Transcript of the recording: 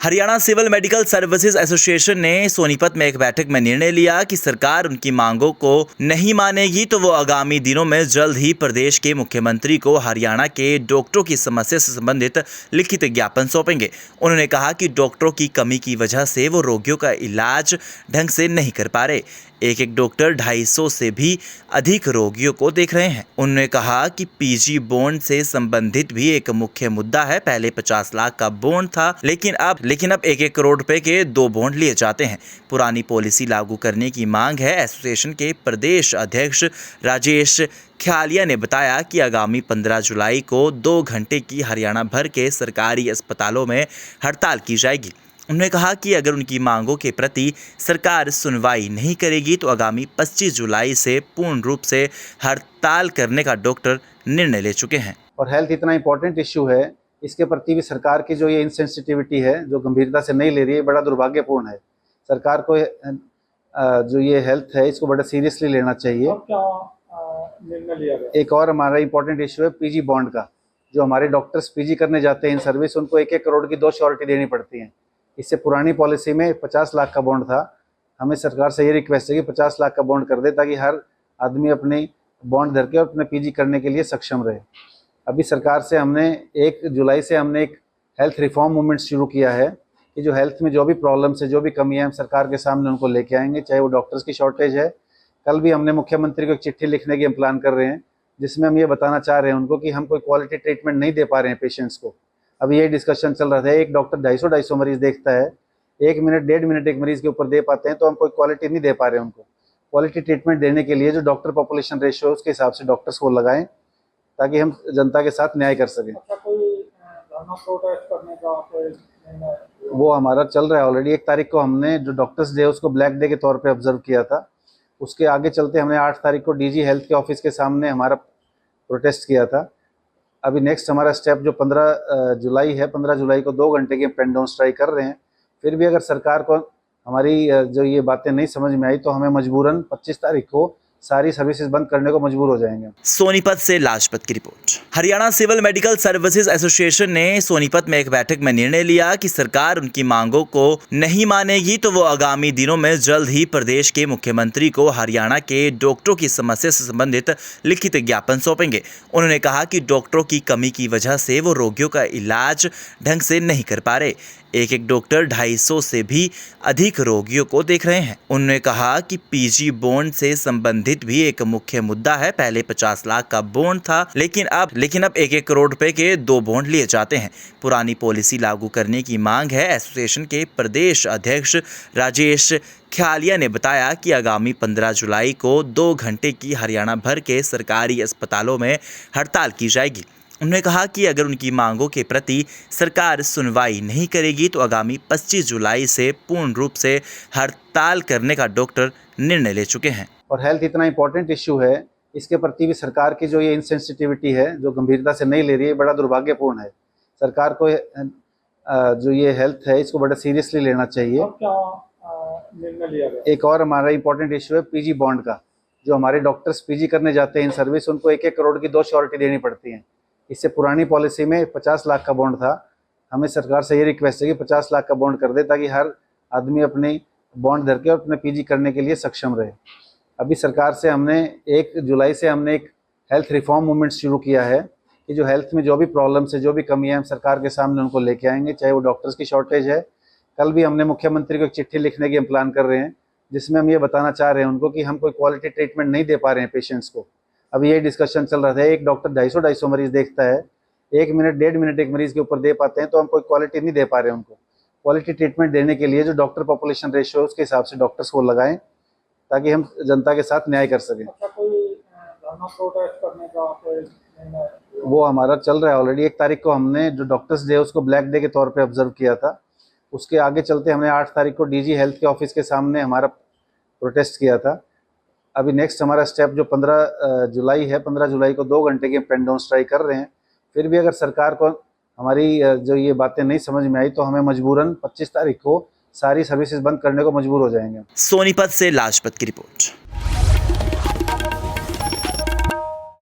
Haryana civil medical services association ने सोनीपत में एक बैठक में निर्णय लिया कि सरकार उनकी मांगों को नहीं मानेगी तो वो आगामी दिनों में जल्द ही प्रदेश के मुख्यमंत्री को हरियाणा के डॉक्टरों की समस्या से संबंधित लिखित ज्ञापन सौंपेंगे। उन्होंने कहा कि डॉक्टरों की कमी की वजह से वो रोगियों का इलाज ढंग से नहीं कर पा रहे। एक डॉक्टर 250 से भी अधिक रोगियों को देख रहे हैं। उन्होंने कहा कि पीजी बॉन्ड से संबंधित भी एक मुख्य मुद्दा है। पहले 50 लाख का बॉन्ड था, लेकिन अब 1-1 करोड़ रुपए के 2 बॉन्ड लिए जाते हैं। पुरानी पॉलिसी लागू करने की मांग है। एसोसिएशन के प्रदेश अध्यक्ष राजेश ख्यालिया ने बताया कि आगामी 15 जुलाई को 2 घंटे की हरियाणा भर के सरकारी अस्पतालों में हड़ताल की जाएगी। उन्होंने कहा कि अगर उनकी मांगों के प्रति सरकार सुनवाई नहीं करेगी तो आगामी 25 जुलाई से पूर्ण रूप से हड़ताल करने का डॉक्टर निर्णय ले चुके हैं। और हेल्थ इतना इम्पोर्टेंट इश्यू है, इसके प्रति भी सरकार की जो ये इनसेंसिटिविटी है, जो गंभीरता से नहीं ले रही है, बड़ा दुर्भाग्यपूर्ण है। सरकार को जो ये हेल्थ है इसको बड़ा सीरियसली लेना चाहिए। क्या निर्णय लिया गया? एक और हमारा इम्पोर्टेंट इश्यू है पीजी बॉन्ड का। जो हमारे डॉक्टर्स पीजी करने जाते हैं इन सर्विस, उनको 1-1 करोड़ की 2 श्योरिटी देनी पड़ती हैं। इससे पुरानी पॉलिसी में 50 लाख का बॉन्ड था। हमें सरकार से ये रिक्वेस्ट है कि 50 लाख का बॉन्ड कर दे, ताकि हर आदमी अपने बॉन्ड धर के अपने पीजी करने के लिए सक्षम रहे। अभी सरकार से हमने 1 जुलाई से हमने एक हेल्थ रिफॉर्म मूवमेंट शुरू किया है कि जो हेल्थ में जो भी प्रॉब्लम्स है, जो भी कमी है, हम सरकार के सामने उनको लेके आएंगे। चाहे वो डॉक्टर्स की शॉर्टेज है, कल भी हमने मुख्यमंत्री को एक चिट्ठी लिखने की हम प्लान कर रहे हैं, जिसमें हम ये बताना चाह रहे हैं उनको कि हम कोई क्वालिटी ट्रीटमेंट नहीं दे पा रहे हैं पेशेंट्स को। अभी ये डिस्कशन चल रहा था, एक डॉक्टर 250 मरीज देखता है, 1 मिनट 1.5 मिनट एक मरीज के ऊपर दे पाते हैं, तो हम कोई क्वालिटी नहीं दे पा रहे हैं उनको। क्वालिटी ट्रीटमेंट देने के लिए जो डॉक्टर पॉपुलेशन रेशियो है उसके हिसाब से डॉक्टर्स को लगाएं, ताकि हम जनता के साथ न्याय कर सकें। अच्छा, कोई धरना प्रोटेस्ट करने का कोई निर्णय? वो हमारा चल रहा है ऑलरेडी। 1 तारीख को हमने जो डॉक्टर्स डे उसको ब्लैक डे के तौर पे ऑब्जर्व किया था। उसके आगे चलते हमने 8 तारीख को डीजी हेल्थ के ऑफिस के सामने हमारा प्रोटेस्ट किया था। अभी नेक्स्ट हमारा स्टेप जो 15 जुलाई है, 15 जुलाई को 2 घंटे की पेन डाउन स्ट्राइक कर रहे हैं। फिर भी अगर सरकार को हमारी जो ये बातें नहीं समझ में आई तो हमें मजबूरन 25 तारीख को सारी सर्विसेज बंद करने को मजबूर हो जाएंगे। सोनीपत से लाजपत की report. Haryana civil medical services association ने सोनीपत में एक बैठक में निर्णय लिया कि सरकार उनकी मांगों को नहीं मानेगी तो वो आगामी दिनों में जल्द ही प्रदेश के मुख्यमंत्री को हरियाणा के डॉक्टरों की समस्या से संबंधित लिखित ज्ञापन सौंपेंगे। उन्होंने कहा कि डॉक्टरों की कमी की वजह से वो रोगियों का इलाज ढंग से नहीं कर पा रहे। एक डॉक्टर 250 से भी अधिक रोगियों को देख रहे हैं। उन्होंने कहा कि पीजी बॉन्ड से संबंधित भी एक मुख्य मुद्दा है। पहले 50 लाख का बॉन्ड था, लेकिन अब 1-1 करोड़ रुपए के 2 बॉन्ड लिए जाते हैं। पुरानी पॉलिसी लागू करने की मांग है। एसोसिएशन के प्रदेश अध्यक्ष राजेश ख्यालिया ने बताया कि आगामी 15 जुलाई को 2 घंटे की हरियाणा भर के सरकारी अस्पतालों में हड़ताल की जाएगी। उन्होंने कहा कि अगर उनकी मांगों के प्रति सरकार सुनवाई नहीं करेगी तो आगामी 25 जुलाई से पूर्ण रूप से हड़ताल करने का डॉक्टर निर्णय ले चुके हैं। और हेल्थ इतना इम्पोर्टेंट इश्यू है, इसके प्रति भी सरकार की जो ये इनसेंसिटिविटी है, जो गंभीरता से नहीं ले रही है, बड़ा दुर्भाग्यपूर्ण है। सरकार को जो ये हेल्थ है इसको बड़ा सीरियसली लेना चाहिए। क्या निर्णय लिया गया? एक और हमारा इम्पोर्टेंट इश्यू है पीजी बॉन्ड का। जो हमारे डॉक्टर्स पीजी करने जाते हैं इन सर्विस, उनको 1-1 करोड़ की 2 श्योरिटी देनी पड़ती हैं। इससे पुरानी पॉलिसी में 50 लाख का बॉन्ड था। हमें सरकार से ये रिक्वेस्ट है कि 50 लाख का बॉन्ड कर दे, ताकि हर आदमी अपने बॉन्ड धर के अपने पीजी करने के लिए सक्षम रहे। अभी सरकार से हमने 1 जुलाई से हमने एक हेल्थ रिफॉर्म मूवमेंट शुरू किया है कि जो हेल्थ में जो भी प्रॉब्लम्स है, जो भी कमी है, हम सरकार के सामने उनको लेके आएंगे। चाहे वो डॉक्टर्स की शॉर्टेज है, कल भी हमने मुख्यमंत्री को एक चिट्ठी लिखने की हम प्लान कर रहे हैं, जिसमें हम ये बताना चाह रहे हैं उनको कि हम कोई क्वालिटी ट्रीटमेंट नहीं दे पा रहे हैं पेशेंट्स को। अभी ये डिस्कशन चल रहा था, एक डॉक्टर 250 मरीज देखता है, 1 मिनट 1.5 मिनट एक मरीज के ऊपर दे पाते हैं, तो हम कोई क्वालिटी नहीं दे पा रहे हैं उनको। क्वालिटी ट्रीटमेंट देने के लिए जो डॉक्टर पॉपुलेशन रेशियो है उसके हिसाब से डॉक्टर्स को लगाएं, ताकि हम जनता के साथ न्याय कर सकें। अच्छा, कोई धरना प्रोटेस्ट करने का कोई निर्णय? वो हमारा चल रहा है ऑलरेडी। 1 तारीख को हमने जो डॉक्टर्स डे उसको ब्लैक डे के तौर पे ऑब्जर्व किया था। उसके आगे चलते हमने 8 तारीख को डीजी हेल्थ के ऑफिस के सामने हमारा प्रोटेस्ट किया था। अभी नेक्स्ट हमारा स्टेप जो 15 जुलाई है, 15 जुलाई को 2 घंटे की पेन डाउन स्ट्राइक कर रहे हैं। फिर भी अगर सरकार को हमारी जो ये बातें नहीं समझ में आई तो हमें मजबूरन 25 तारीख को सारी सर्विसेज बंद करने को मजबूर हो जाएंगे। सोनीपत से लाजपत की रिपोर्ट।